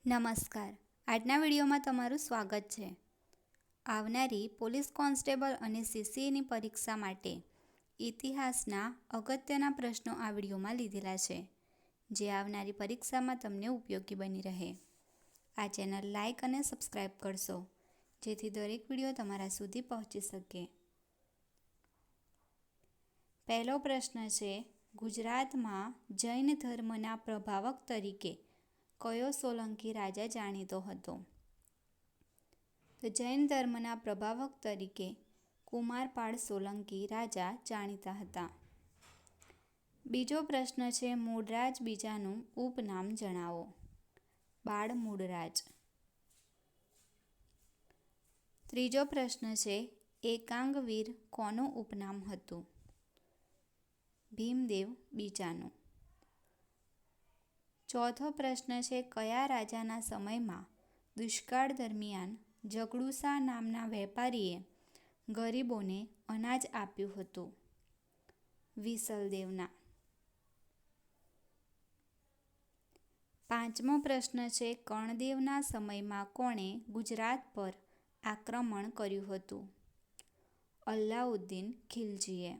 નમસ્કાર. આજના વિડીયોમાં તમારું સ્વાગત છે. આવનારી પોલીસ કોન્સ્ટેબલ અને સીસીની પરીક્ષા માટે ઇતિહાસના અગત્યના પ્રશ્નો આ વિડીયોમાં લીધેલા છે, જે આવનારી પરીક્ષામાં તમને ઉપયોગી બની રહે. આ ચેનલ લાઇક અને સબસ્ક્રાઈબ કરશો, જેથી દરેક વિડીયો તમારા સુધી પહોંચી શકે. પહેલો પ્રશ્ન છે, ગુજરાતમાં જૈન ધર્મના પ્રભાવક તરીકે કયો સોલંકી રાજા જાણીતો હતો? તો જૈન ધર્મના પ્રભાવક તરીકે કુમારપાળ સોલંકી રાજા જાણીતા હતા. બીજો પ્રશ્ન છે, મૂળરાજ બીજાનું ઉપનામ જણાવો. બાળ મૂળરાજ. ત્રીજો પ્રશ્ન છે, એકાંગવીર કોનું ઉપનામ હતું? ભીમદેવ બીજાનું. ચોથો પ્રશ્ન છે, કયા રાજાના સમયમાં દુષ્કાળ દરમિયાન જગડુશા નામના વેપારીએ ગરીબોને અનાજ આપ્યું હતું? વિસલદેવના. પાંચમો પ્રશ્ન છે, કર્ણદેવના સમયમાં કોણે ગુજરાત પર આક્રમણ કર્યું હતું? અલાઉદ્દીન ખિલજીએ.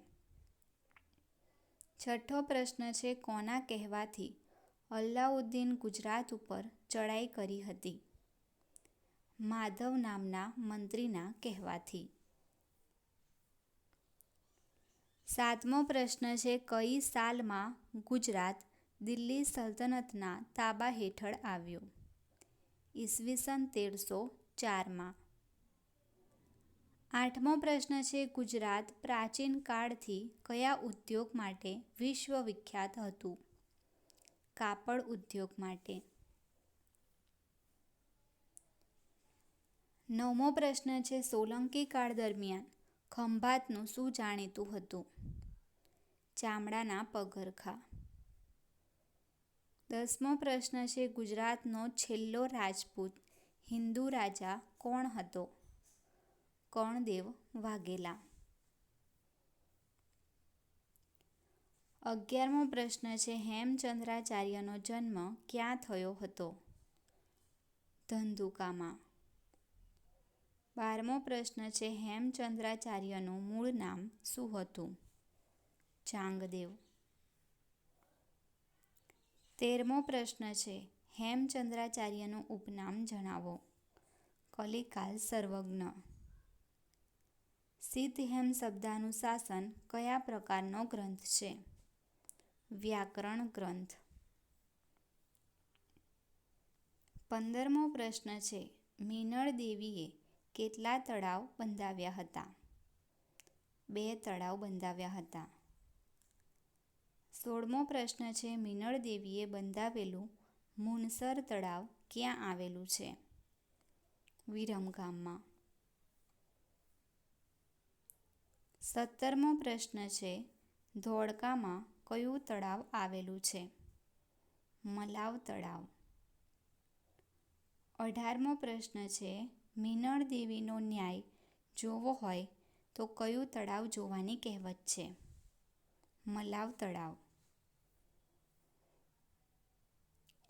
છઠ્ઠો પ્રશ્ન છે, કોના કહેવાથી અલાઉદ્દીન ગુજરાત ઉપર ચડાઈ કરી હતી? માધવ નામના મંત્રીના કહેવાથી. સાતમો પ્રશ્ન છે, કઈ સાલમાં ગુજરાત દિલ્હી સલ્તનતના તાબા હેઠળ આવ્યું? ઈસવીસન 1304માં. આઠમો પ્રશ્ન છે, ગુજરાત પ્રાચીન કાળથી કયા ઉદ્યોગ માટે વિશ્વવિખ્યાત હતું? કાપડ ઉદ્યોગ માટે. નવમો પ્રશ્ન છે, સોલંકી કાળ દરમિયાન ખંભાતનું શું જાણીતું હતું? ચામડાના પગરખાં. 10મો પ્રશ્ન છે, ગુજરાતનો છેલ્લો રાજપૂત હિન્દુ રાજા કોણ હતો? કર્ણદેવ વાઘેલા. 11મો પ્રશ્ન છે, હેમચંદ્રાચાર્યનો જન્મ ક્યાં થયો હતો? ધંધુકામાં. 12મો પ્રશ્ન છે, હેમચંદ્રાચાર્યનું મૂળ નામ શું હતું? ચાંગદેવ. 13મો પ્રશ્ન છે, હેમચંદ્રાચાર્યનું ઉપનામ જણાવો. કલિકાલ સર્વજ્ઞ. સિદ્ધહેમશબ્દાનુશાસન કયા પ્રકારનો ગ્રંથ છે? વ્યાકરણ ગ્રંથ. 15મો પ્રશ્ન છે, મિનળ દેવીએ કેટલા તળાવ બંધાવ્યા હતા? 2 તળાવ બંધાવ્યા હતા. 16મો પ્રશ્ન છે, મિનળ દેવીએ બંધાવેલું મુનસર તળાવ ક્યાં આવેલું છે? વિરમગામમાં. 17મો પ્રશ્ન છે, ધોળકામાં કયું તળાવ આવેલું છે? મલાવ તળાવ. 18મો પ્રશ્ન છે, મિનળ દેવીનો ન્યાય જોવો હોય તો કયું તળાવ જોવાની કહેવત છે? મલાવ તળાવ.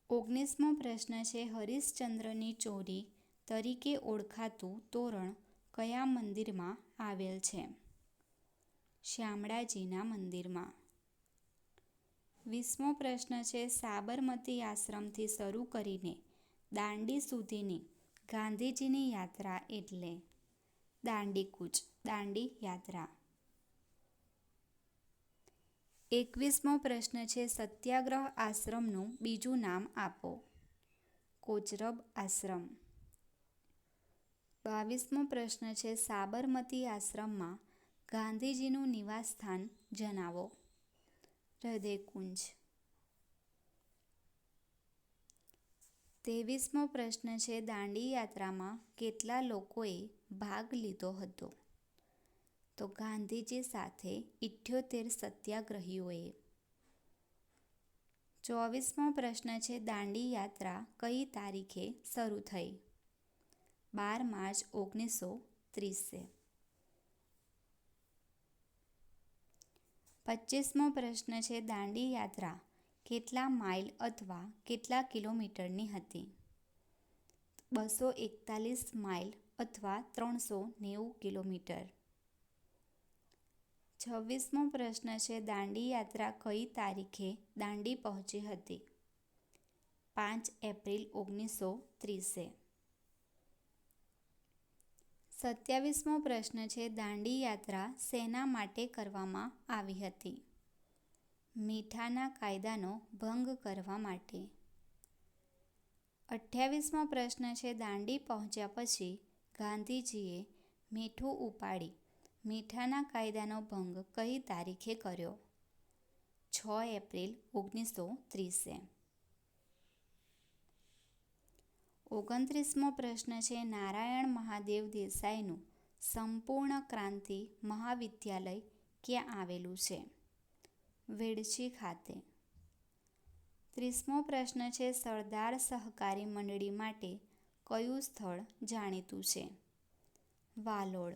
19મો પ્રશ્ન છે, હરિશ્ચંદ્રની ચોરી તરીકે ઓળખાતું તોરણ કયા મંદિરમાં આવેલ છે? શામળાજીના મંદિરમાં. 20મો પ્રશ્ન છે, સાબરમતી આશ્રમથી શરૂ કરીને દાંડી સુધીની ગાંધીજીની યાત્રા એટલે? દાંડીકૂચ, દાંડી યાત્રા. 21મો પ્રશ્ન છે, સત્યાગ્રહ આશ્રમનું બીજું નામ આપો. કોચરબ આશ્રમ. 22મો પ્રશ્ન છે, સાબરમતી આશ્રમમાં ગાંધીજીનું નિવાસસ્થાન જણાવો. હૃદયકુંજ. 23મો પ્રશ્ન છે, દાંડી યાત્રામાં કેટલા લોકોએ ભાગ લીધો હતો? તો ગાંધીજી સાથે 78 સત્યાગ્રહીઓએ. 24મો પ્રશ્ન છે, દાંડી યાત્રા કઈ તારીખે શરૂ થઈ? 12 માર્ચ 1930. 25મો પ્રશ્ન છે, દાંડી યાત્રા કેટલા માઇલ અથવા કેટલા કિલોમીટરની હતી? 241 માઇલ અથવા 390 કિલોમીટર. 26મો પ્રશ્ન છે, દાંડી યાત્રા કઈ તારીખે દાંડી પહોંચી હતી? 5 એપ્રિલ 1930. 27મો પ્રશ્ન છે, દાંડી યાત્રા શેના માટે કરવામાં આવી હતી? મીઠાના કાયદાનો ભંગ કરવા માટે. 28મો પ્રશ્ન છે, દાંડી પહોંચ્યા પછી ગાંધીજીએ મીઠું ઉપાડી મીઠાના કાયદાનો ભંગ કઈ તારીખે કર્યો? 6 એપ્રિલ 1930. 29મો પ્રશ્ન છે, નારાયણ મહાદેવ દેસાઈનું સંપૂર્ણ ક્રાંતિ મહાવિદ્યાલય ક્યાં આવેલું છે? વેડછી ખાતે. 30મો પ્રશ્ન છે, સરદાર સહકારી મંડળી માટે કયું સ્થળ જાણીતું છે? વાલોડ.